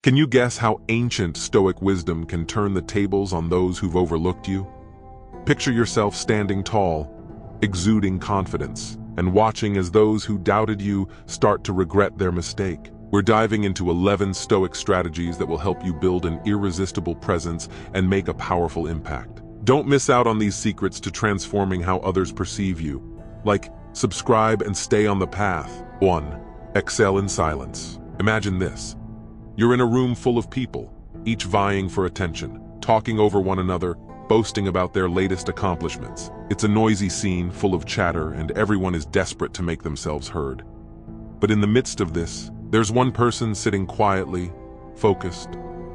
Can you guess how ancient Stoic wisdom can turn the tables on those who've overlooked you? Picture yourself standing tall, exuding confidence, and watching as those who doubted you start to regret their mistake. We're diving into 11 Stoic strategies that will help you build an irresistible presence and make a powerful impact. Don't miss out on these secrets to transforming how others perceive you. Like, subscribe and stay on the path. 1. Excel in silence. Imagine this. You're in a room full of people, each vying for attention, talking over one another, boasting about their latest accomplishments. It's a noisy scene full of chatter, and everyone is desperate to make themselves heard. But in the midst of this, there's one person sitting quietly, focused,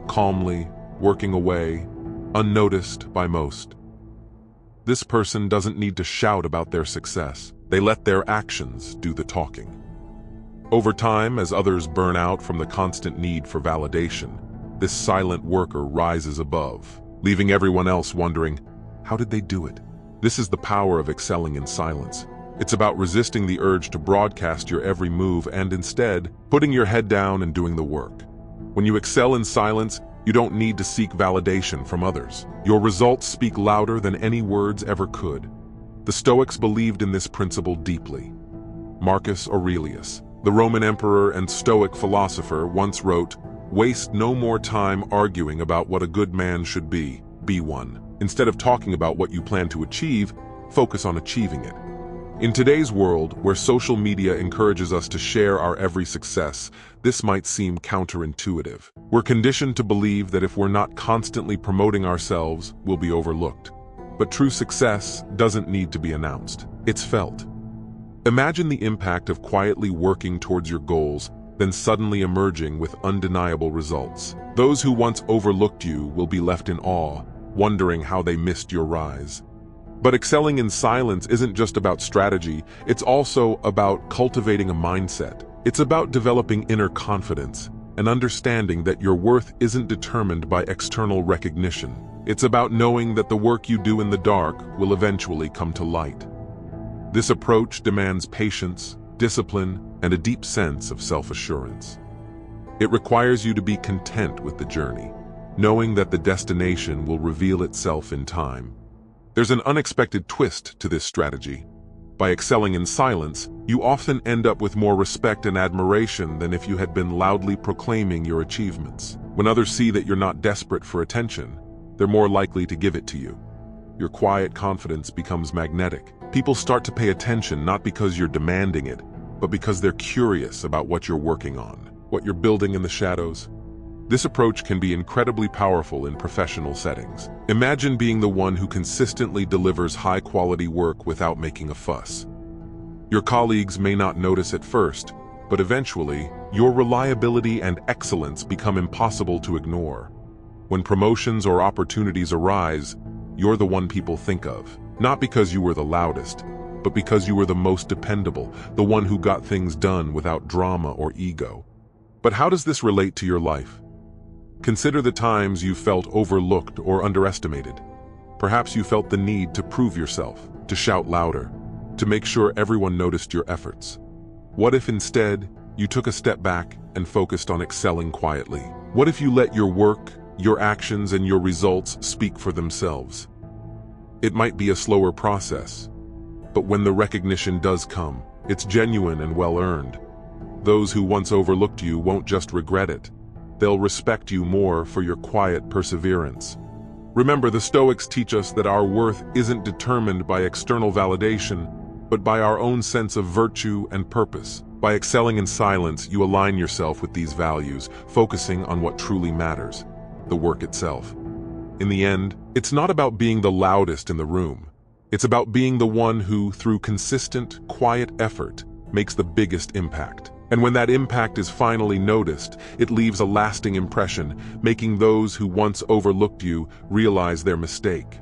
calmly, working away, unnoticed by most. This person doesn't need to shout about their success. They let their actions do the talking. Over time, as others burn out from the constant need for validation, this silent worker rises above, leaving everyone else wondering, how did they do it? This is the power of excelling in silence. It's about resisting the urge to broadcast your every move and instead putting your head down and doing the work. When you excel in silence, you don't need to seek validation from others. Your results speak louder than any words ever could. The Stoics believed in this principle deeply. Marcus Aurelius, the Roman emperor and Stoic philosopher, once wrote, "Waste no more time arguing about what a good man should be one. Instead of talking about what you plan to achieve, focus on achieving it." In today's world, where social media encourages us to share our every success, this might seem counterintuitive. We're conditioned to believe that if we're not constantly promoting ourselves, we'll be overlooked. But true success doesn't need to be announced. It's felt. Imagine the impact of quietly working towards your goals, then suddenly emerging with undeniable results. Those who once overlooked you will be left in awe, wondering how they missed your rise. But excelling in silence isn't just about strategy, it's also about cultivating a mindset. It's about developing inner confidence and understanding that your worth isn't determined by external recognition. It's about knowing that the work you do in the dark will eventually come to light. This approach demands patience, discipline, and a deep sense of self-assurance. It requires you to be content with the journey, knowing that the destination will reveal itself in time. There's an unexpected twist to this strategy. By excelling in silence, you often end up with more respect and admiration than if you had been loudly proclaiming your achievements. When others see that you're not desperate for attention, they're more likely to give it to you. Your quiet confidence becomes magnetic. People start to pay attention not because you're demanding it, but because they're curious about what you're working on, what you're building in the shadows. This approach can be incredibly powerful in professional settings. Imagine being the one who consistently delivers high-quality work without making a fuss. Your colleagues may not notice at first, but eventually, your reliability and excellence become impossible to ignore. When promotions or opportunities arise, you're the one people think of, not because you were the loudest, but because you were the most dependable, the one who got things done without drama or ego. But how does this relate to your life? Consider the times you felt overlooked or underestimated. Perhaps you felt the need to prove yourself, to shout louder, to make sure everyone noticed your efforts. What if instead, you took a step back and focused on excelling quietly? What if you let your work, your actions, and your results speak for themselves? It might be a slower process, but when the recognition does come, it's genuine and well-earned. Those who once overlooked you won't just regret it. They'll respect you more for your quiet perseverance. Remember, the Stoics teach us that our worth isn't determined by external validation, but by our own sense of virtue and purpose. By excelling in silence, you align yourself with these values, focusing on what truly matters, the work itself. In the end, it's not about being the loudest in the room. It's about being the one who, through consistent, quiet effort, makes the biggest impact. And when that impact is finally noticed, it leaves a lasting impression, making those who once overlooked you realize their mistake.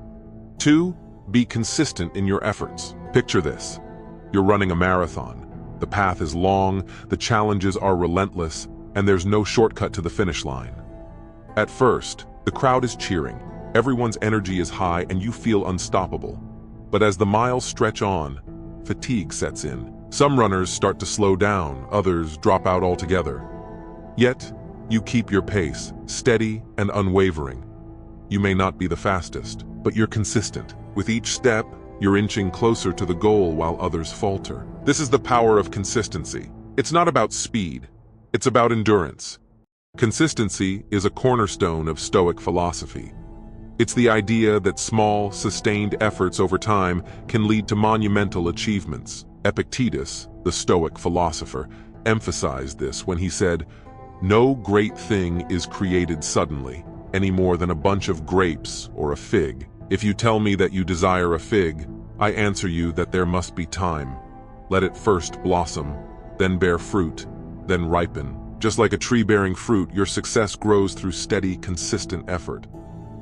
2. Be consistent in your efforts. Picture this. You're running a marathon. The path is long, the challenges are relentless, and there's no shortcut to the finish line. At first, the crowd is cheering. Everyone's energy is high and you feel unstoppable. But as the miles stretch on, fatigue sets in. Some runners start to slow down, others drop out altogether. Yet, You keep your pace, steady and unwavering. You may not be the fastest, but you're consistent. With each step, you're inching closer to the goal while others falter. This is the power of consistency. It's not about speed, it's about endurance. Consistency is a cornerstone of Stoic philosophy. It's the idea that small, sustained efforts over time can lead to monumental achievements. Epictetus, the Stoic philosopher, emphasized this when he said, "No great thing is created suddenly, any more than a bunch of grapes or a fig. If you tell me that you desire a fig, I answer you that there must be time. Let it first blossom, then bear fruit, then ripen." Just like a tree bearing fruit, your success grows through steady, consistent effort.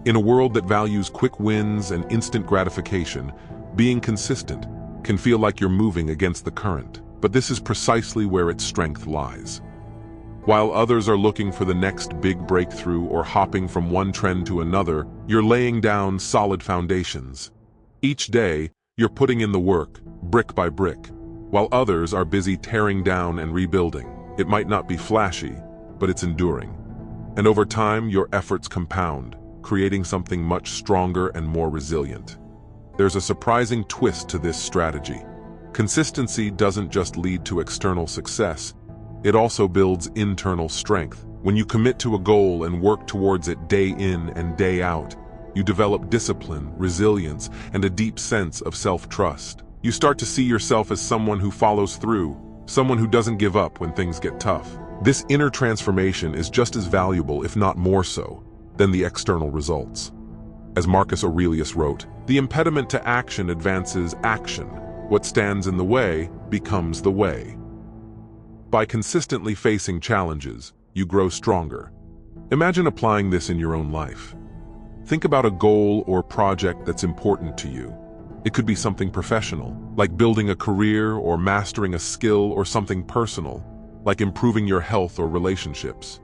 In a world that values quick wins and instant gratification, being consistent can feel like you're moving against the current. But this is precisely where its strength lies. While others are looking for the next big breakthrough or hopping from one trend to another, you're laying down solid foundations. Each day, you're putting in the work, brick by brick, while others are busy tearing down and rebuilding. It might not be flashy, but it's enduring. And over time, your efforts compound, creating something much stronger and more resilient. There's a surprising twist to this strategy. Consistency doesn't just lead to external success, it also builds internal strength. When you commit to a goal and work towards it day in and day out, you develop discipline, resilience, and a deep sense of self-trust. You start to see yourself as someone who follows through, someone who doesn't give up when things get tough. This inner transformation is just as valuable, if not more so, than the external results. As Marcus Aurelius wrote, "The impediment to action advances action. What stands in the way becomes the way." By consistently facing challenges, you grow stronger. Imagine applying this in your own life. Think about a goal or project that's important to you. It could be something professional, like building a career or mastering a skill, or something personal, like improving your health or relationships.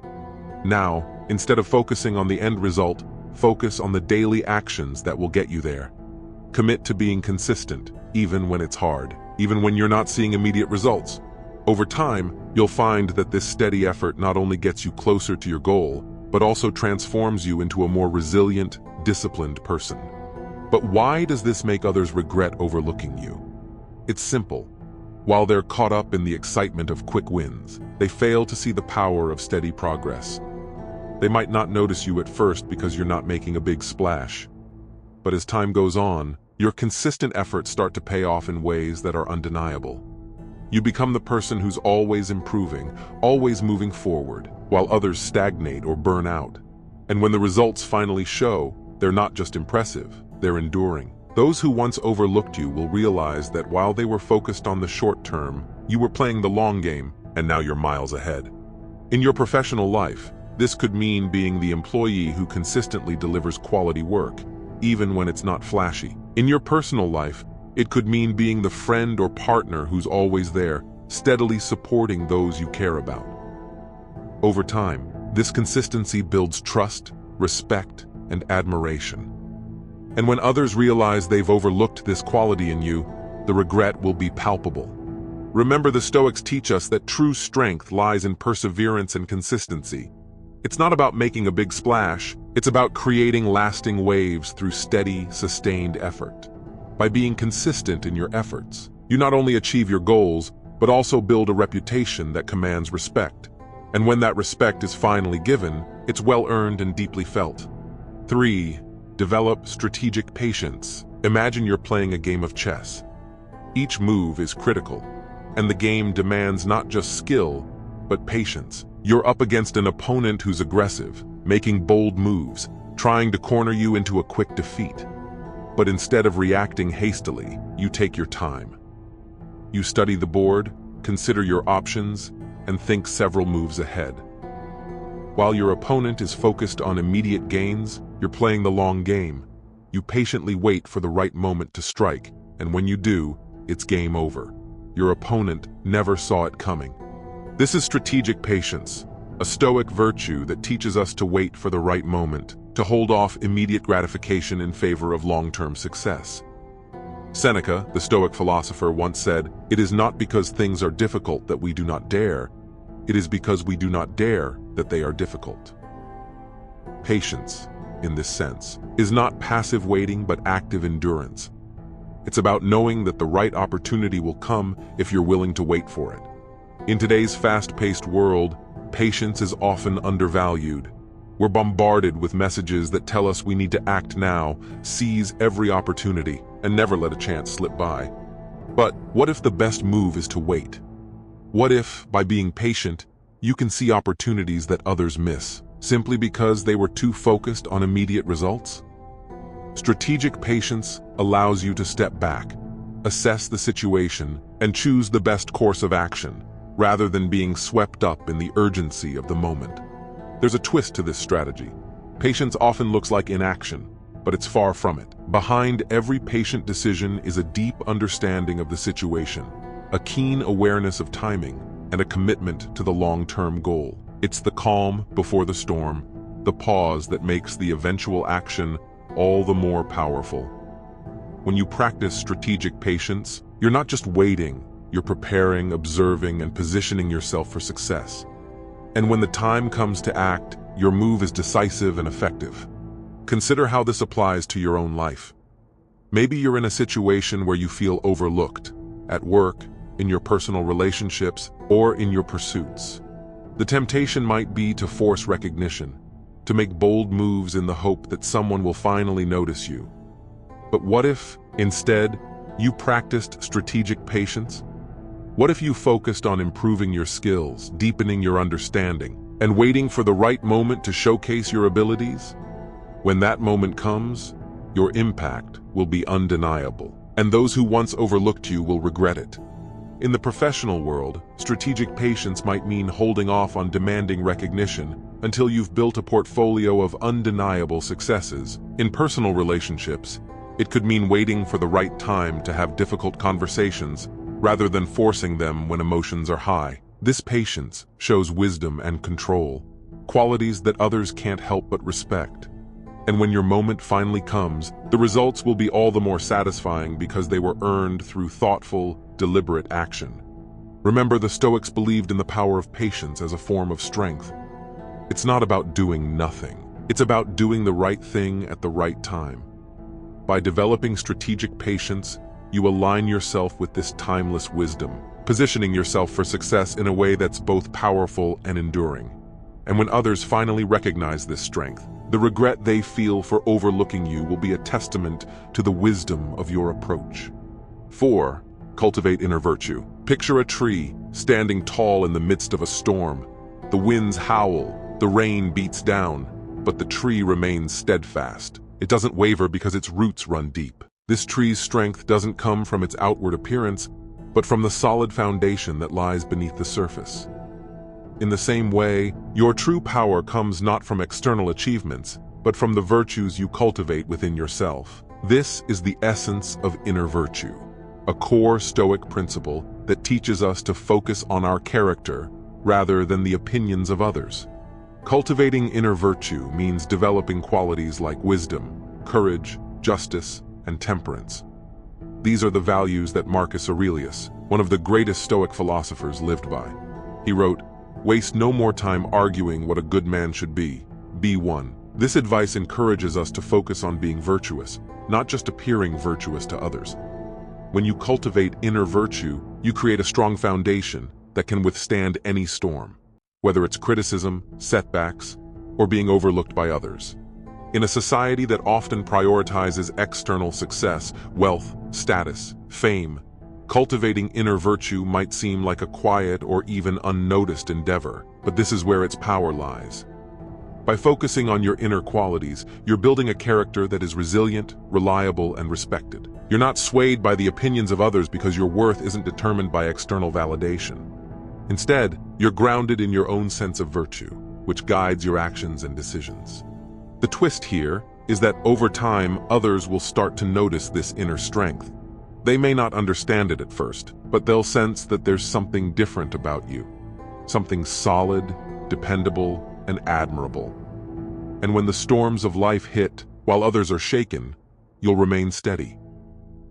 Now, instead of focusing on the end result, focus on the daily actions that will get you there. Commit to being consistent, even when it's hard, even when you're not seeing immediate results. Over time, you'll find that this steady effort not only gets you closer to your goal, but also transforms you into a more resilient, disciplined person. But why does this make others regret overlooking you? It's simple. While they're caught up in the excitement of quick wins, they fail to see the power of steady progress. They might not notice you at first because you're not making a big splash. But as time goes on, your consistent efforts start to pay off in ways that are undeniable. You become the person who's always improving, always moving forward, while others stagnate or burn out. And when the results finally show, they're not just impressive, they're enduring. Those who once overlooked you will realize that while they were focused on the short term, you were playing the long game, and now you're miles ahead. In your professional life, this could mean being the employee who consistently delivers quality work, even when it's not flashy. In your personal life, it could mean being the friend or partner who's always there, steadily supporting those you care about. Over time, this consistency builds trust, respect, and admiration. And when others realize they've overlooked this quality in you, the regret will be palpable. Remember, the Stoics teach us that true strength lies in perseverance and consistency. It's not about making a big splash, it's about creating lasting waves through steady, sustained effort. By being consistent in your efforts, you not only achieve your goals, but also build a reputation that commands respect. And when that respect is finally given, it's well-earned and deeply felt. 3. Develop strategic patience. Imagine you're playing a game of chess. Each move is critical, and the game demands not just skill, but patience. You're up against an opponent who's aggressive, making bold moves, trying to corner you into a quick defeat. But instead of reacting hastily, you take your time. You study the board, consider your options, and think several moves ahead. While your opponent is focused on immediate gains, you're playing the long game. You patiently wait for the right moment to strike, and when you do, it's game over. Your opponent never saw it coming. This is strategic patience, a Stoic virtue that teaches us to wait for the right moment, to hold off immediate gratification in favor of long-term success. Seneca, the Stoic philosopher, once said, "It is not because things are difficult that we do not dare. it is because we do not dare that they are difficult. Patience, in this sense, is not passive waiting but active endurance. It's about knowing that the right opportunity will come if you're willing to wait for it. In today's fast-paced world, patience is often undervalued. We're bombarded with messages that tell us we need to act now, seize every opportunity, and never let a chance slip by. But what if the best move is to wait? What if, by being patient, you can see opportunities that others miss, simply because they were too focused on immediate results? Strategic patience allows you to step back, assess the situation, and choose the best course of action, rather than being swept up in the urgency of the moment. There's a twist to this strategy. Patience often looks like inaction, but it's far from it. Behind every patient decision is a deep understanding of the situation, a keen awareness of timing, and a commitment to the long-term goal. It's the calm before the storm, the pause that makes the eventual action all the more powerful. When you practice strategic patience, you're not just waiting, you're preparing, observing, and positioning yourself for success. And when the time comes to act, your move is decisive and effective. Consider how this applies to your own life. Maybe you're in a situation where you feel overlooked, at work, in your personal relationships, or in your pursuits. The temptation might be to force recognition, to make bold moves in the hope that someone will finally notice you. But what if, instead, you practiced strategic patience? What if you focused on improving your skills, deepening your understanding, and waiting for the right moment to showcase your abilities? When that moment comes, your impact will be undeniable, and those who once overlooked you will regret it. In the professional world, strategic patience might mean holding off on demanding recognition until you've built a portfolio of undeniable successes. In personal relationships, it could mean waiting for the right time to have difficult conversations rather than forcing them when emotions are high. This patience shows wisdom and control, qualities that others can't help but respect. And when your moment finally comes, the results will be all the more satisfying because they were earned through thoughtful, deliberate action. Remember, the Stoics believed in the power of patience as a form of strength. It's not about doing nothing. It's about doing the right thing at the right time. By developing strategic patience, you align yourself with this timeless wisdom, positioning yourself for success in a way that's both powerful and enduring. And when others finally recognize this strength, the regret they feel for overlooking you will be a testament to the wisdom of your approach. 4. Cultivate inner virtue. Picture a tree standing tall in the midst of a storm. The winds howl, the rain beats down, but the tree remains steadfast. It doesn't waver because its roots run deep. This tree's strength doesn't come from its outward appearance, but from the solid foundation that lies beneath the surface. In the same way, your true power comes not from external achievements, but from the virtues you cultivate within yourself. This is the essence of inner virtue, a core Stoic principle that teaches us to focus on our character rather than the opinions of others. Cultivating inner virtue means developing qualities like wisdom, courage, justice, and temperance. These are the values that Marcus Aurelius, one of the greatest Stoic philosophers, lived by. He wrote, "Waste no more time arguing what a good man should be. Be one." This advice encourages us to focus on being virtuous, not just appearing virtuous to others. When you cultivate inner virtue, you create a strong foundation that can withstand any storm, whether it's criticism, setbacks, or being overlooked by others. In a society that often prioritizes external success, wealth, status, fame, cultivating inner virtue might seem like a quiet or even unnoticed endeavor, but this is where its power lies. By focusing on your inner qualities, you're building a character that is resilient, reliable, and respected. You're not swayed by the opinions of others because your worth isn't determined by external validation. Instead, you're grounded in your own sense of virtue, which guides your actions and decisions. The twist here is that over time, others will start to notice this inner strength. They may not understand it at first, but they'll sense that there's something different about you, something solid, dependable, and admirable. And when the storms of life hit, while others are shaken, you'll remain steady.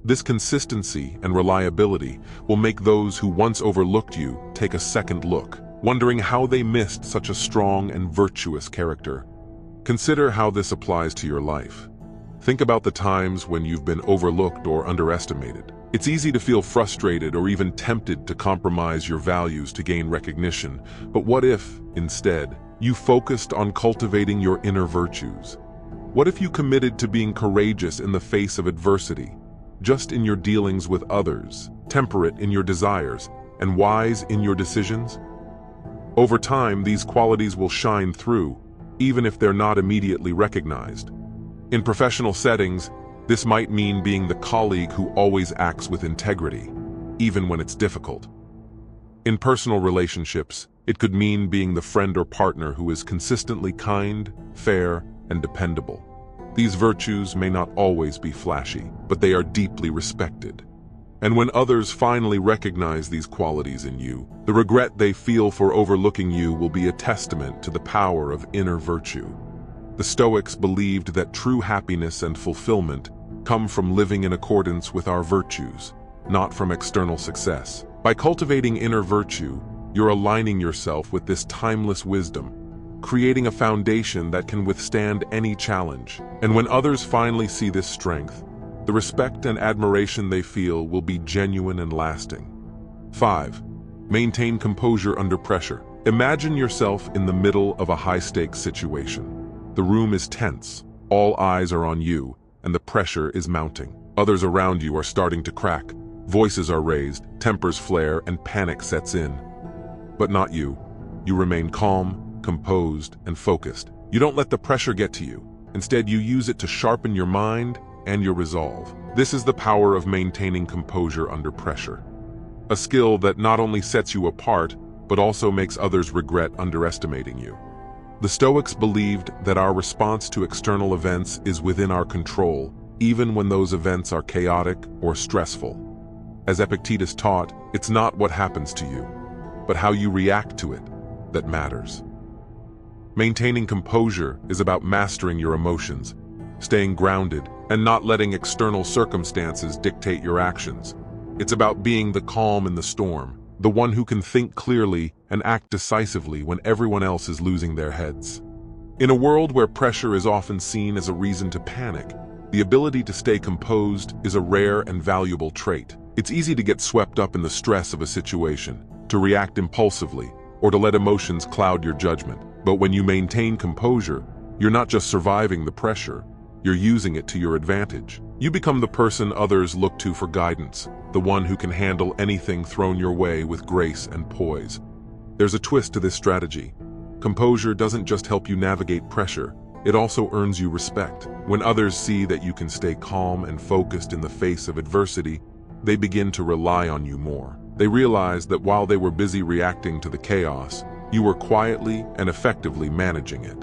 This consistency and reliability will make those who once overlooked you take a second look, wondering how they missed such a strong and virtuous character. Consider how this applies to your life. Think about the times when you've been overlooked or underestimated. It's easy to feel frustrated or even tempted to compromise your values to gain recognition, but what if, instead, you focused on cultivating your inner virtues? What if you committed to being courageous in the face of adversity, just in your dealings with others, temperate in your desires, and wise in your decisions? Over time, these qualities will shine through, even if they're not immediately recognized. In professional settings, this might mean being the colleague who always acts with integrity, even when it's difficult. In personal relationships, it could mean being the friend or partner who is consistently kind, fair, and dependable. These virtues may not always be flashy, but they are deeply respected. And when others finally recognize these qualities in you, the regret they feel for overlooking you will be a testament to the power of inner virtue. The Stoics believed that true happiness and fulfillment come from living in accordance with our virtues, not from external success. By cultivating inner virtue, you're aligning yourself with this timeless wisdom, creating a foundation that can withstand any challenge. And when others finally see this strength, the respect and admiration they feel will be genuine and lasting. 5. Maintain composure under pressure. Imagine yourself in the middle of a high-stakes situation. The room is tense, all eyes are on you, and the pressure is mounting. Others around you are starting to crack, voices are raised, tempers flare, and panic sets in. But not you. You remain calm, composed, and focused. You don't let the pressure get to you. Instead, you use it to sharpen your mind and your resolve. This is the power of maintaining composure under pressure. A skill that not only sets you apart, but also makes others regret underestimating you. The Stoics believed that our response to external events is within our control, even when those events are chaotic or stressful. As Epictetus taught, it's not what happens to you, but how you react to it that matters. Maintaining composure is about mastering your emotions, staying grounded, and not letting external circumstances dictate your actions. It's about being the calm in the storm, the one who can think clearly and act decisively when everyone else is losing their heads. In a world where pressure is often seen as a reason to panic, the ability to stay composed is a rare and valuable trait. It's easy to get swept up in the stress of a situation, to react impulsively, or to let emotions cloud your judgment. But when you maintain composure, you're not just surviving the pressure, you're using it to your advantage. You become the person others look to for guidance, the one who can handle anything thrown your way with grace and poise. There's a twist to this strategy. Composure doesn't just help you navigate pressure, it also earns you respect. When others see that you can stay calm and focused in the face of adversity, they begin to rely on you more. They realize that while they were busy reacting to the chaos, you were quietly and effectively managing it.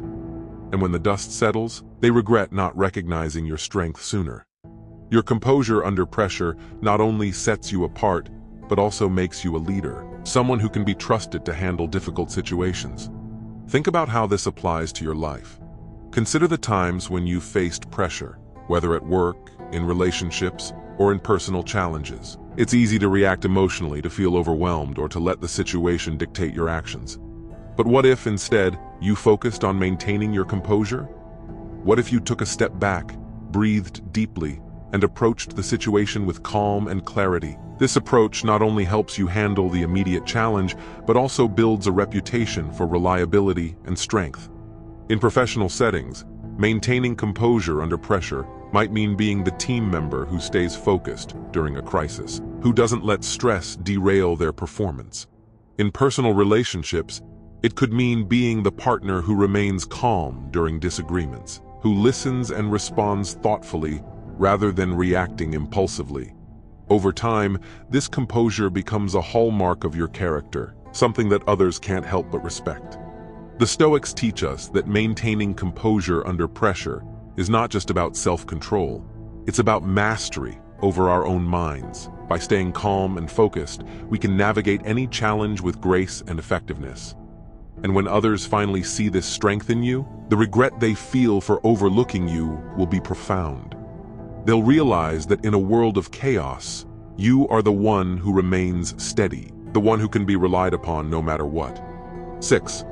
And when the dust settles, they regret not recognizing your strength sooner. Your composure under pressure not only sets you apart, but also makes you a leader, someone who can be trusted to handle difficult situations. Think about how this applies to your life. Consider the times when you've faced pressure, whether at work, in relationships, or in personal challenges. It's easy to react emotionally, to feel overwhelmed, or to let the situation dictate your actions. But what if, instead, you focused on maintaining your composure? What if you took a step back, breathed deeply, and approached the situation with calm and clarity? This approach not only helps you handle the immediate challenge, but also builds a reputation for reliability and strength. In professional settings, maintaining composure under pressure might mean being the team member who stays focused during a crisis, who doesn't let stress derail their performance. In personal relationships, it could mean being the partner who remains calm during disagreements, who listens and responds thoughtfully rather than reacting impulsively. Over time, this composure becomes a hallmark of your character, something that others can't help but respect. The Stoics teach us that maintaining composure under pressure is not just about self-control, it's about mastery over our own minds. By staying calm and focused, we can navigate any challenge with grace and effectiveness. And when others finally see this strength in you, the regret they feel for overlooking you will be profound. They'll realize that in a world of chaos, you are the one who remains steady, the one who can be relied upon no matter what. 6.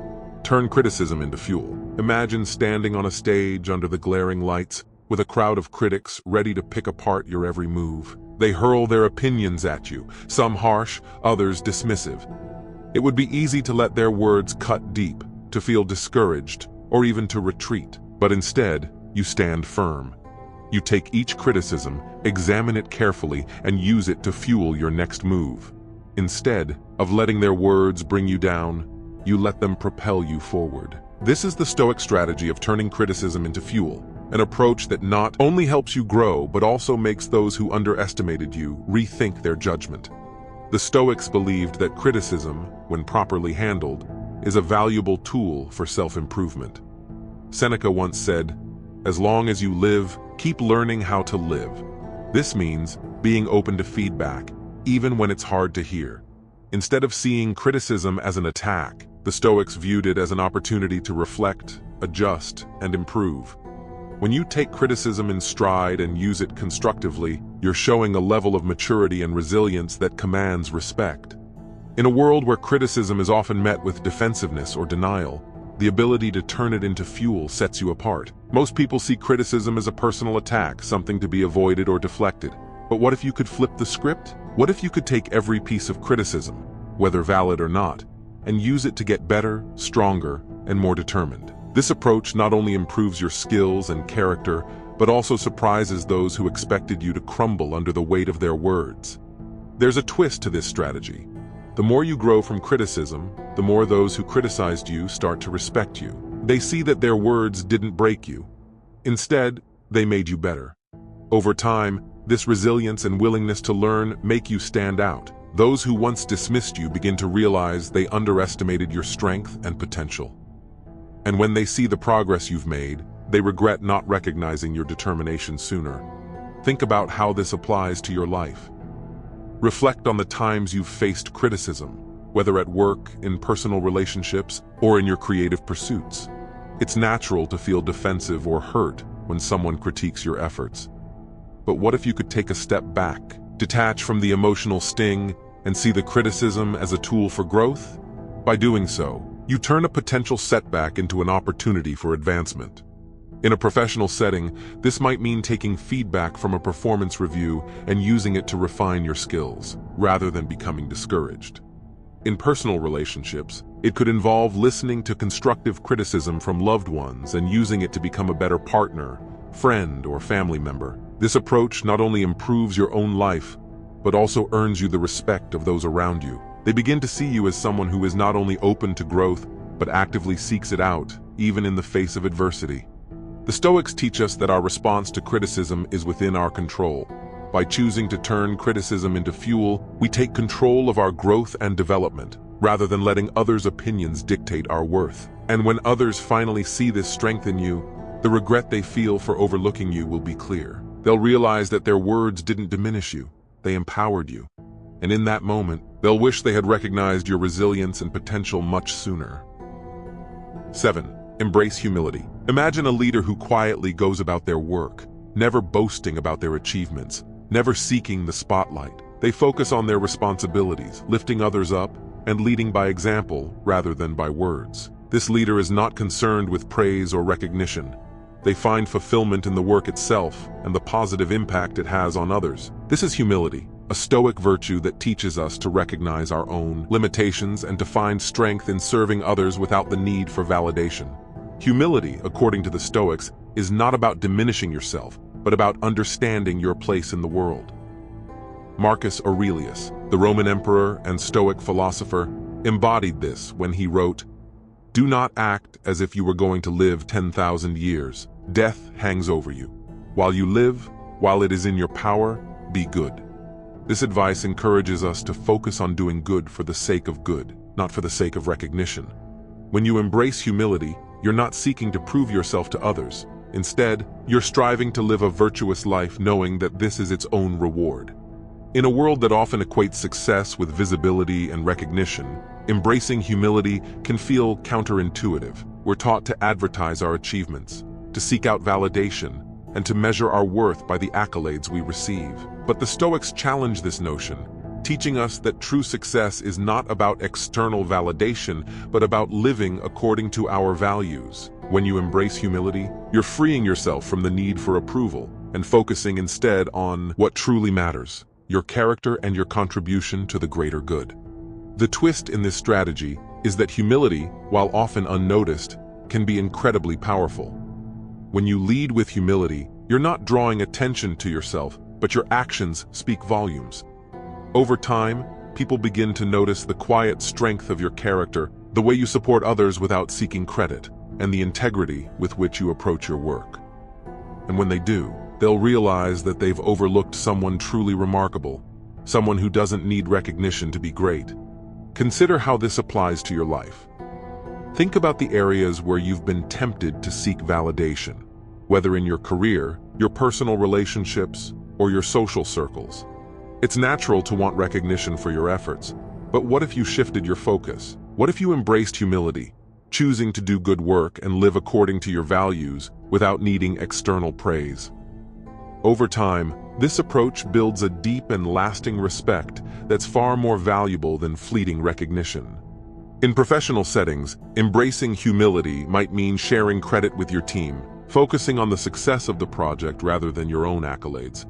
Turn criticism into fuel. Imagine standing on a stage under the glaring lights, with a crowd of critics ready to pick apart your every move. They hurl their opinions at you, some harsh, others dismissive. It would be easy to let their words cut deep, to feel discouraged, or even to retreat. But instead, you stand firm. You take each criticism, examine it carefully, and use it to fuel your next move. Instead of letting their words bring you down, you let them propel you forward. This is the Stoic strategy of turning criticism into fuel, an approach that not only helps you grow, but also makes those who underestimated you rethink their judgment. The Stoics believed that criticism, when properly handled, is a valuable tool for self-improvement. Seneca once said, "As long as you live, keep learning how to live." This means being open to feedback, even when it's hard to hear. Instead of seeing criticism as an attack, the Stoics viewed it as an opportunity to reflect, adjust, and improve. When you take criticism in stride and use it constructively, you're showing a level of maturity and resilience that commands respect. In a world where criticism is often met with defensiveness or denial, the ability to turn it into fuel sets you apart. Most people see criticism as a personal attack, something to be avoided or deflected. But what if you could flip the script? What if you could take every piece of criticism, whether valid or not, and use it to get better, stronger, and more determined? This approach not only improves your skills and character, but also surprises those who expected you to crumble under the weight of their words. There's a twist to this strategy. The more you grow from criticism, the more those who criticized you start to respect you. They see that their words didn't break you. Instead, they made you better. Over time, this resilience and willingness to learn make you stand out. Those who once dismissed you begin to realize they underestimated your strength and potential. And when they see the progress you've made, they regret not recognizing your determination sooner. Think about how this applies to your life. Reflect on the times you've faced criticism, whether at work, in personal relationships, or in your creative pursuits. It's natural to feel defensive or hurt when someone critiques your efforts. But what if you could take a step back, detach from the emotional sting, and see the criticism as a tool for growth? By doing so, you turn a potential setback into an opportunity for advancement. In a professional setting, this might mean taking feedback from a performance review and using it to refine your skills, rather than becoming discouraged. In personal relationships, it could involve listening to constructive criticism from loved ones and using it to become a better partner, friend, or family member. This approach not only improves your own life, but also earns you the respect of those around you. They begin to see you as someone who is not only open to growth, but actively seeks it out, even in the face of adversity. The Stoics teach us that our response to criticism is within our control. By choosing to turn criticism into fuel, we take control of our growth and development, rather than letting others' opinions dictate our worth. And when others finally see this strength in you, the regret they feel for overlooking you will be clear. They'll realize that their words didn't diminish you, they empowered you. And in that moment, they'll wish they had recognized your resilience and potential much sooner. 7. Embrace humility. Imagine a leader who quietly goes about their work, never boasting about their achievements, never seeking the spotlight. They focus on their responsibilities, lifting others up, and leading by example rather than by words. This leader is not concerned with praise or recognition. They find fulfillment in the work itself and the positive impact it has on others. This is humility, a Stoic virtue that teaches us to recognize our own limitations and to find strength in serving others without the need for validation. Humility, according to the Stoics, is not about diminishing yourself, but about understanding your place in the world. Marcus Aurelius, the Roman emperor and Stoic philosopher, embodied this when he wrote, "Do not act as if you were going to live 10,000 years. Death hangs over you. While you live, while it is in your power, be good." This advice encourages us to focus on doing good for the sake of good, not for the sake of recognition. When you embrace humility, you're not seeking to prove yourself to others. Instead, you're striving to live a virtuous life knowing that this is its own reward. In a world that often equates success with visibility and recognition, embracing humility can feel counterintuitive. We're taught to advertise our achievements, to seek out validation, and to measure our worth by the accolades we receive. But the Stoics challenge this notion. teaching us that true success is not about external validation, but about living according to our values. When you embrace humility, you're freeing yourself from the need for approval and focusing instead on what truly matters, your character and your contribution to the greater good. The twist in this strategy is that humility, while often unnoticed, can be incredibly powerful. When you lead with humility, you're not drawing attention to yourself, but your actions speak volumes. Over time, people begin to notice the quiet strength of your character, the way you support others without seeking credit, and the integrity with which you approach your work. And when they do, they'll realize that they've overlooked someone truly remarkable, someone who doesn't need recognition to be great. Consider how this applies to your life. Think about the areas where you've been tempted to seek validation, whether in your career, your personal relationships, or your social circles. It's natural to want recognition for your efforts, but what if you shifted your focus? What if you embraced humility, choosing to do good work and live according to your values without needing external praise? Over time, this approach builds a deep and lasting respect that's far more valuable than fleeting recognition. In professional settings, embracing humility might mean sharing credit with your team, focusing on the success of the project rather than your own accolades.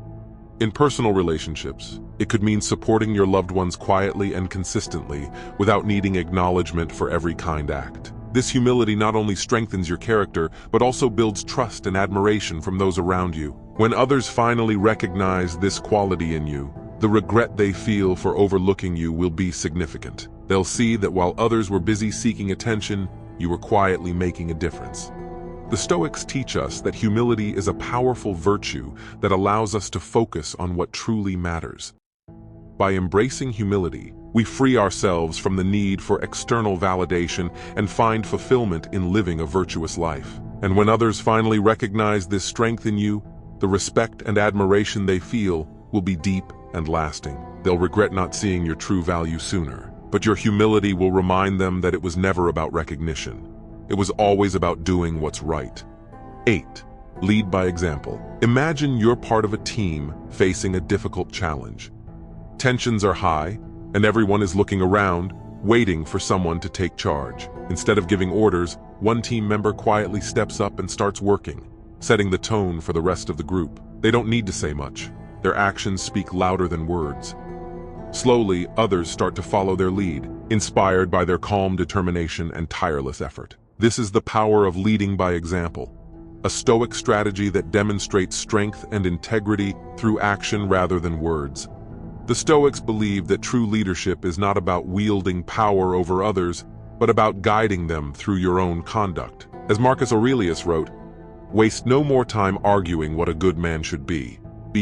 In personal relationships, it could mean supporting your loved ones quietly and consistently without needing acknowledgement for every kind act. This humility not only strengthens your character, but also builds trust and admiration from those around you. When others finally recognize this quality in you, the regret they feel for overlooking you will be significant. They'll see that while others were busy seeking attention, you were quietly making a difference. The Stoics teach us that humility is a powerful virtue that allows us to focus on what truly matters. By embracing humility, we free ourselves from the need for external validation and find fulfillment in living a virtuous life. And when others finally recognize this strength in you, the respect and admiration they feel will be deep and lasting. They'll regret not seeing your true value sooner, but your humility will remind them that it was never about recognition. It was always about doing what's right. 8. Lead by example. Imagine you're part of a team facing a difficult challenge. Tensions are high, and everyone is looking around, waiting for someone to take charge. Instead of giving orders, one team member quietly steps up and starts working, setting the tone for the rest of the group. They don't need to say much. Their actions speak louder than words. Slowly, others start to follow their lead, inspired by their calm determination and tireless effort. This is the power of leading by example, a Stoic strategy that demonstrates strength and integrity through action rather than words. The Stoics believe that true leadership is not about wielding power over others, but about guiding them through your own conduct. As Marcus Aurelius wrote, "Waste no more time arguing what a good man should be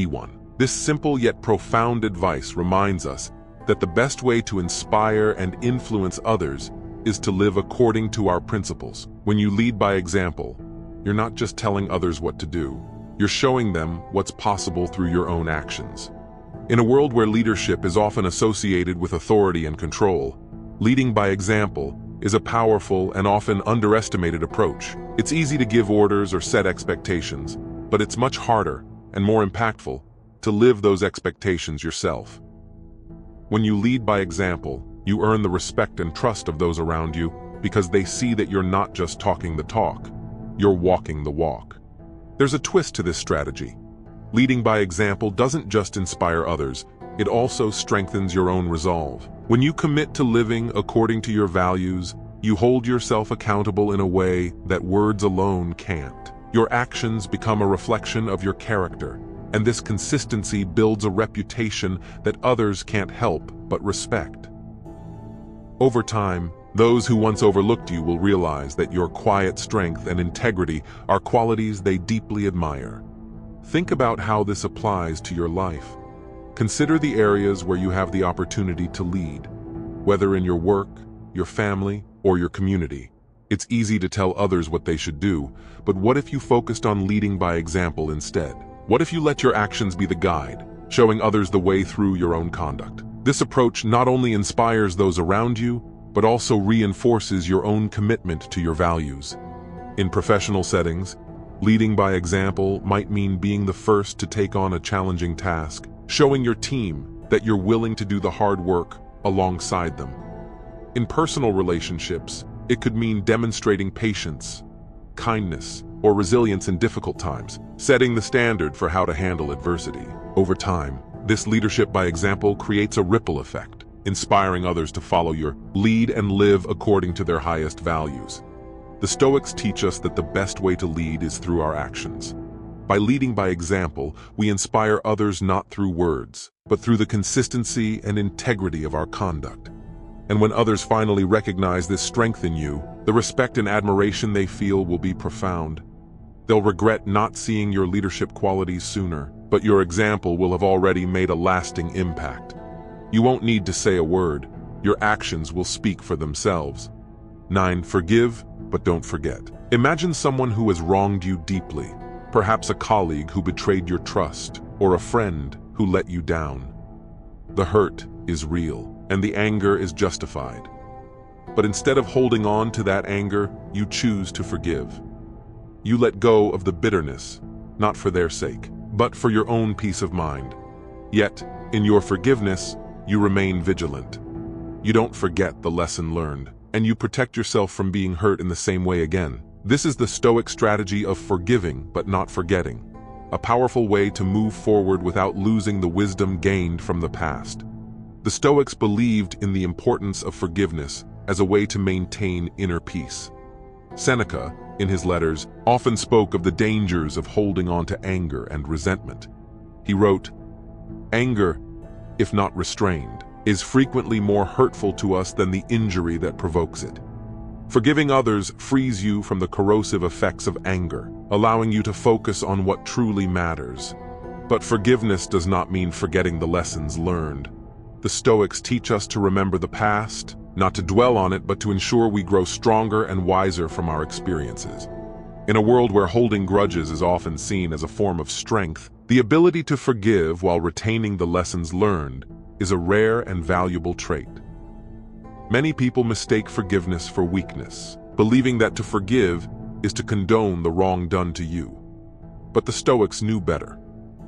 one." This simple yet profound advice reminds us that the best way to inspire and influence others is to live according to our principles. When you lead by example, you're not just telling others what to do, you're showing them what's possible through your own actions. In a world where leadership is often associated with authority and control, leading by example is a powerful and often underestimated approach. It's easy to give orders or set expectations, but it's much harder and more impactful to live those expectations yourself. When you lead by example, you earn the respect and trust of those around you because they see that you're not just talking the talk, you're walking the walk. There's a twist to this strategy. Leading by example doesn't just inspire others, it also strengthens your own resolve. When you commit to living according to your values, you hold yourself accountable in a way that words alone can't. Your actions become a reflection of your character, and this consistency builds a reputation that others can't help but respect. Over time, those who once overlooked you will realize that your quiet strength and integrity are qualities they deeply admire. Think about how this applies to your life. Consider the areas where you have the opportunity to lead, whether in your work, your family, or your community. It's easy to tell others what they should do, but what if you focused on leading by example instead? What if you let your actions be the guide, showing others the way through your own conduct? This approach not only inspires those around you, but also reinforces your own commitment to your values. In professional settings, leading by example might mean being the first to take on a challenging task, showing your team that you're willing to do the hard work alongside them. In personal relationships, it could mean demonstrating patience, kindness, or resilience in difficult times, setting the standard for how to handle adversity. Over time, this leadership by example creates a ripple effect, inspiring others to follow your lead and live according to their highest values. The Stoics teach us that the best way to lead is through our actions. By leading by example, we inspire others not through words, but through the consistency and integrity of our conduct. And when others finally recognize this strength in you, the respect and admiration they feel will be profound. They'll regret not seeing your leadership qualities sooner, but your example will have already made a lasting impact. You won't need to say a word. Your actions will speak for themselves. 9. Forgive, but don't forget. Imagine someone who has wronged you deeply, perhaps a colleague who betrayed your trust, or a friend who let you down. The hurt is real, and the anger is justified. But instead of holding on to that anger, you choose to forgive. You let go of the bitterness, not for their sake, but for your own peace of mind. Yet, in your forgiveness, you remain vigilant. You don't forget the lesson learned, and you protect yourself from being hurt in the same way again. This is the Stoic strategy of forgiving but not forgetting, a powerful way to move forward without losing the wisdom gained from the past. The Stoics believed in the importance of forgiveness as a way to maintain inner peace. Seneca, in his letters, often spoke of the dangers of holding on to anger and resentment. He wrote, "Anger, if not restrained, is frequently more hurtful to us than the injury that provokes it. Forgiving others frees you from the corrosive effects of anger, allowing you to focus on what truly matters. But forgiveness does not mean forgetting the lessons learned. The Stoics teach us to remember the past, not to dwell on it, but to ensure we grow stronger and wiser from our experiences. In a world where holding grudges is often seen as a form of strength, the ability to forgive while retaining the lessons learned is a rare and valuable trait. Many people mistake forgiveness for weakness, believing that to forgive is to condone the wrong done to you. But the Stoics knew better.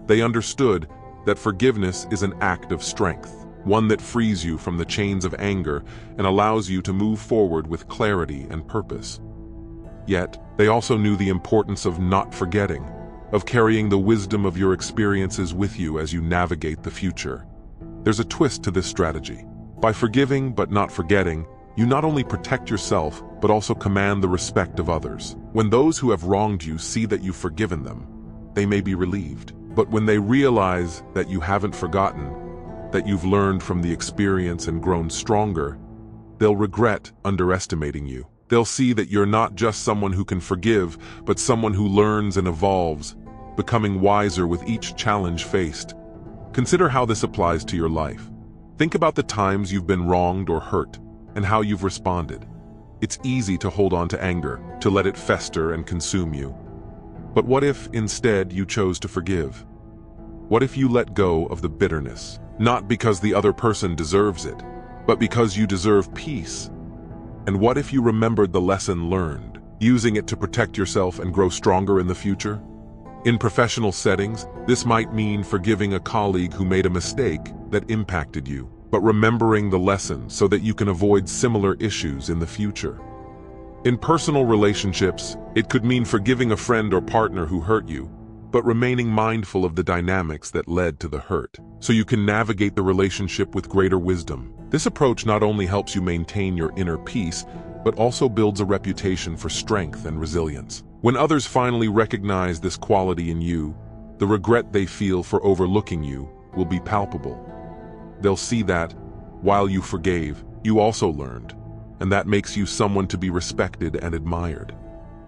They understood that forgiveness is an act of strength, one that frees you from the chains of anger and allows you to move forward with clarity and purpose. Yet, they also knew the importance of not forgetting, of carrying the wisdom of your experiences with you as you navigate the future. There's a twist to this strategy. By forgiving but not forgetting, you not only protect yourself, but also command the respect of others. When those who have wronged you see that you've forgiven them, they may be relieved. But when they realize that you haven't forgotten, that you've learned from the experience and grown stronger, they'll regret underestimating you. They'll see that you're not just someone who can forgive, but someone who learns and evolves, becoming wiser with each challenge faced. Consider how this applies to your life. Think about the times you've been wronged or hurt, and how you've responded. It's easy to hold on to anger, to let it fester and consume you. But what if, instead, you chose to forgive? What if you let go of the bitterness, not because the other person deserves it, but because you deserve peace? And what if you remembered the lesson learned, using it to protect yourself and grow stronger in the future? In professional settings, this might mean forgiving a colleague who made a mistake that impacted you, but remembering the lesson so that you can avoid similar issues in the future. In personal relationships, it could mean forgiving a friend or partner who hurt you, but remaining mindful of the dynamics that led to the hurt, so you can navigate the relationship with greater wisdom. This approach not only helps you maintain your inner peace, but also builds a reputation for strength and resilience. When others finally recognize this quality in you, the regret they feel for overlooking you will be palpable. They'll see that, while you forgave, you also learned, and that makes you someone to be respected and admired.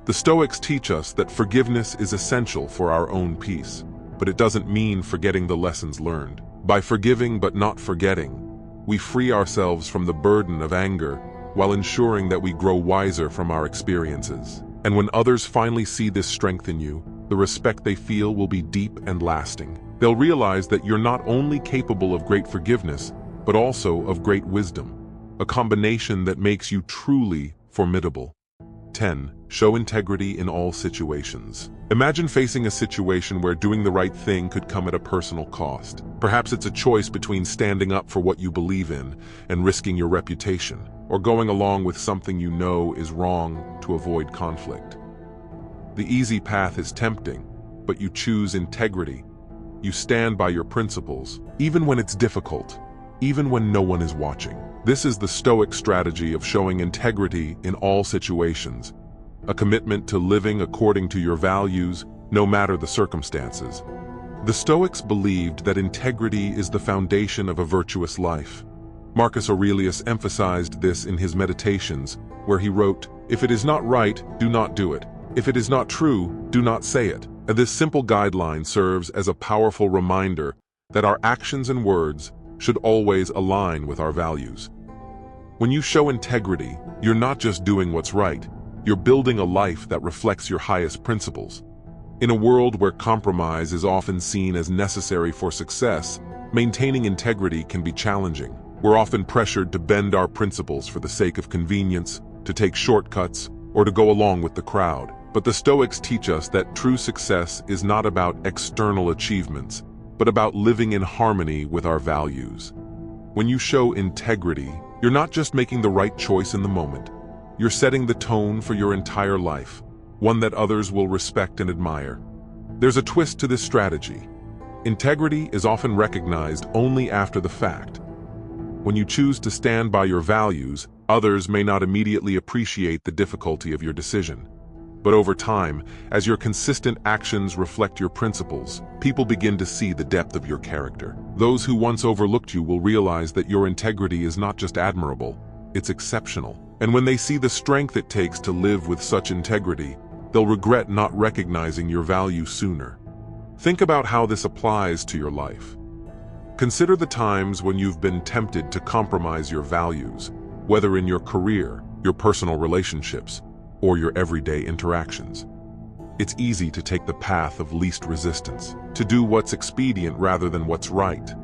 The Stoics teach us that forgiveness is essential for our own peace, but it doesn't mean forgetting the lessons learned. By forgiving but not forgetting, we free ourselves from the burden of anger while ensuring that we grow wiser from our experiences. And when others finally see this strength in you, the respect they feel will be deep and lasting. They'll realize that you're not only capable of great forgiveness, but also of great wisdom, a combination that makes you truly formidable. 10. Show integrity in all situations. Imagine facing a situation where doing the right thing could come at a personal cost. Perhaps it's a choice between standing up for what you believe in and risking your reputation, or going along with something you know is wrong to avoid conflict. The easy path is tempting, but you choose integrity. You stand by your principles, even when it's difficult, even when no one is watching. This is the Stoic strategy of showing integrity in all situations, a commitment to living according to your values, no matter the circumstances. The Stoics believed that integrity is the foundation of a virtuous life. Marcus Aurelius emphasized this in his Meditations, where he wrote, "If it is not right, do not do it. If it is not true, do not say it." And this simple guideline serves as a powerful reminder that our actions and words should always align with our values. When you show integrity, you're not just doing what's right, you're building a life that reflects your highest principles. In a world where compromise is often seen as necessary for success, maintaining integrity can be challenging. We're often pressured to bend our principles for the sake of convenience, to take shortcuts, or to go along with the crowd. But the Stoics teach us that true success is not about external achievements, but about living in harmony with our values. When you show integrity, you're not just making the right choice in the moment. You're setting the tone for your entire life, one that others will respect and admire. There's a twist to this strategy. Integrity is often recognized only after the fact. When you choose to stand by your values, others may not immediately appreciate the difficulty of your decision. But over time, as your consistent actions reflect your principles, people begin to see the depth of your character. Those who once overlooked you will realize that your integrity is not just admirable, it's exceptional. And when they see the strength it takes to live with such integrity, they'll regret not recognizing your value sooner. Think about how this applies to your life. Consider the times when you've been tempted to compromise your values, whether in your career, your personal relationships, or your everyday interactions. It's easy to take the path of least resistance, to do what's expedient rather than what's right.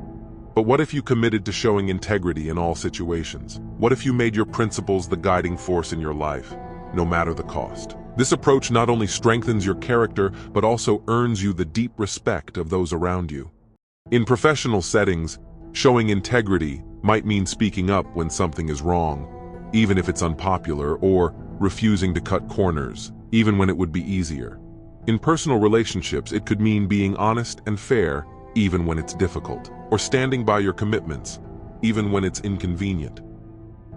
But what if you committed to showing integrity in all situations? What if you made your principles the guiding force in your life, no matter the cost? This approach not only strengthens your character, but also earns you the deep respect of those around you. In professional settings, showing integrity might mean speaking up when something is wrong, even if it's unpopular, or refusing to cut corners, even when it would be easier. In personal relationships, it could mean being honest and fair, even when it's difficult, or standing by your commitments, even when it's inconvenient.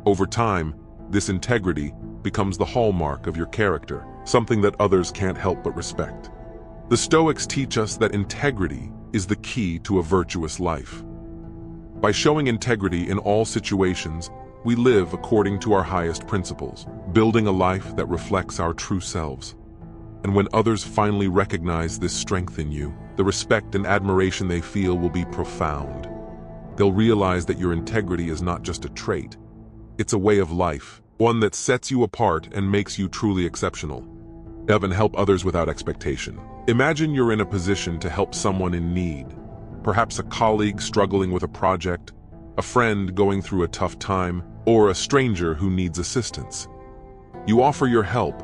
Over time, this integrity becomes the hallmark of your character, something that others can't help but respect. The Stoics teach us that integrity is the key to a virtuous life. By showing integrity in all situations, we live according to our highest principles, building a life that reflects our true selves. And when others finally recognize this strength in you, the respect and admiration they feel will be profound. They'll realize that your integrity is not just a trait, it's a way of life, one that sets you apart and makes you truly exceptional. And help others without expectation. Imagine you're in a position to help someone in need, perhaps a colleague struggling with a project, a friend going through a tough time, or a stranger who needs assistance. You offer your help,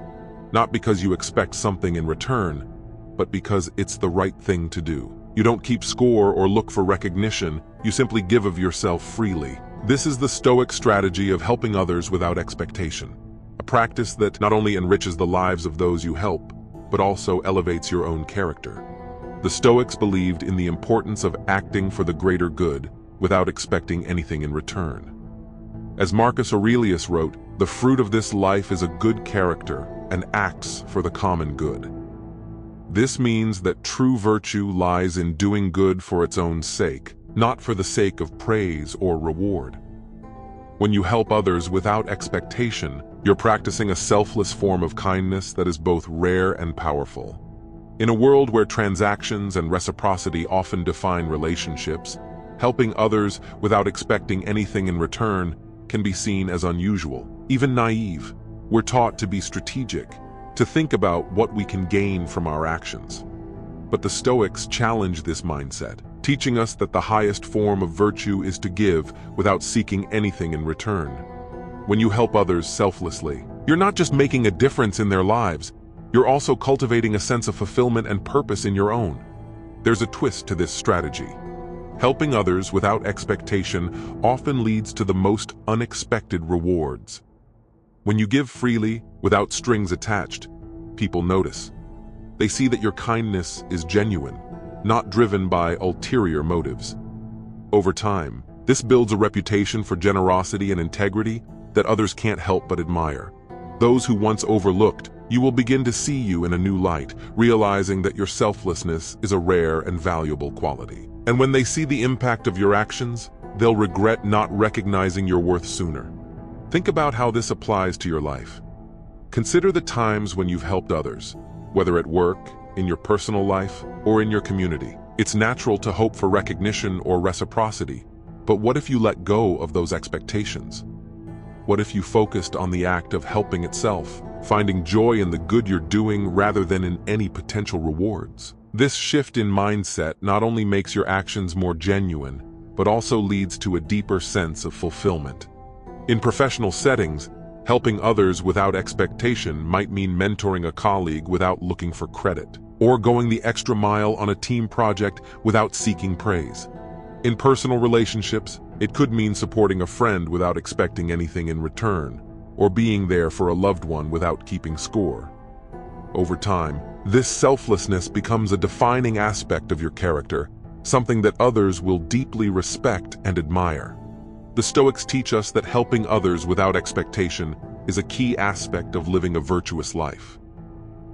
not because you expect something in return, but because it's the right thing to do. You don't keep score or look for recognition, you simply give of yourself freely. This is the Stoic strategy of helping others without expectation, a practice that not only enriches the lives of those you help, but also elevates your own character. The Stoics believed in the importance of acting for the greater good without expecting anything in return. As Marcus Aurelius wrote, "The fruit of this life is a good character and acts for the common good." This means that true virtue lies in doing good for its own sake, not for the sake of praise or reward. When you help others without expectation, you're practicing a selfless form of kindness that is both rare and powerful. In a world where transactions and reciprocity often define relationships, helping others without expecting anything in return can be seen as unusual, even naive. We're taught to be strategic, to think about what we can gain from our actions. But the Stoics challenge this mindset, teaching us that the highest form of virtue is to give without seeking anything in return. When you help others selflessly, You're not just making a difference in their lives, you're also cultivating a sense of fulfillment and purpose in your own. There's a twist to this strategy. Helping others without expectation often leads to the most unexpected rewards. When you give freely, without strings attached, people notice. They see that your kindness is genuine, not driven by ulterior motives. Over time, this builds a reputation for generosity and integrity that others can't help but admire. Those who once overlooked you will begin to see you in a new light, realizing that your selflessness is a rare and valuable quality. And when they see the impact of your actions, they'll regret not recognizing your worth sooner. Think about how this applies to your life. Consider the times when you've helped others, whether at work, in your personal life, or in your community. It's natural to hope for recognition or reciprocity, but what if you let go of those expectations? What if you focused on the act of helping itself, finding joy in the good you're doing rather than in any potential rewards? This shift in mindset not only makes your actions more genuine, but also leads to a deeper sense of fulfillment. In professional settings, helping others without expectation might mean mentoring a colleague without looking for credit, or going the extra mile on a team project without seeking praise. In personal relationships, it could mean supporting a friend without expecting anything in return, or being there for a loved one without keeping score. Over time, this selflessness becomes a defining aspect of your character, something that others will deeply respect and admire. The Stoics teach us that helping others without expectation is a key aspect of living a virtuous life.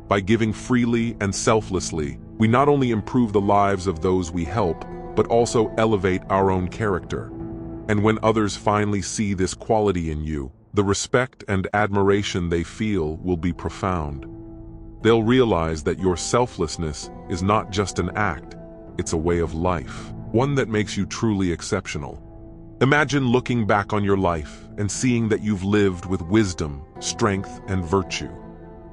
By giving freely and selflessly, we not only improve the lives of those we help, but also elevate our own character. And when others finally see this quality in you, the respect and admiration they feel will be profound. They'll realize that your selflessness is not just an act, it's a way of life, one that makes you truly exceptional. Imagine looking back on your life and seeing that you've lived with wisdom, strength, and virtue.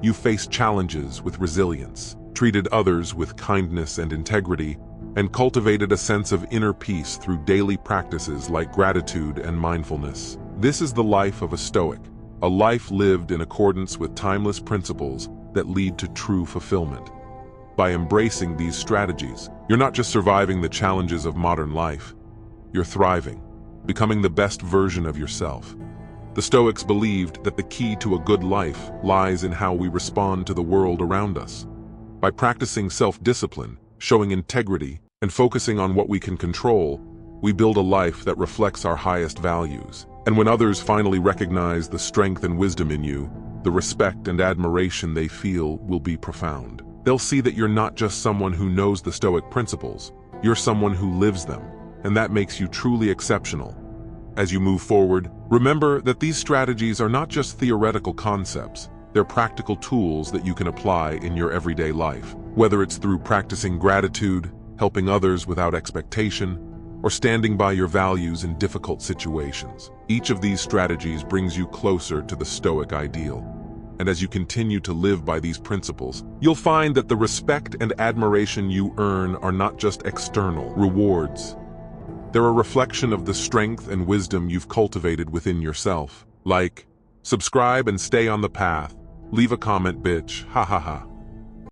You faced challenges with resilience, treated others with kindness and integrity, and cultivated a sense of inner peace through daily practices like gratitude and mindfulness. This is the life of a Stoic, a life lived in accordance with timeless principles that lead to true fulfillment. By embracing these strategies, you're not just surviving the challenges of modern life, you're thriving, becoming the best version of yourself. The Stoics believed that the key to a good life lies in how we respond to the world around us. By practicing self-discipline, showing integrity, and focusing on what we can control, we build a life that reflects our highest values. And when others finally recognize the strength and wisdom in you, the respect and admiration they feel will be profound. They'll see that you're not just someone who knows the Stoic principles, you're someone who lives them, and that makes you truly exceptional. As you move forward, remember that these strategies are not just theoretical concepts, they're practical tools that you can apply in your everyday life. Whether it's through practicing gratitude, helping others without expectation, or standing by your values in difficult situations. Each of these strategies brings you closer to the Stoic ideal. And as you continue to live by these principles, you'll find that the respect and admiration you earn are not just external rewards. They're a reflection of the strength and wisdom you've cultivated within yourself. Like, subscribe and stay on the path. Leave a comment, bitch. Ha ha ha.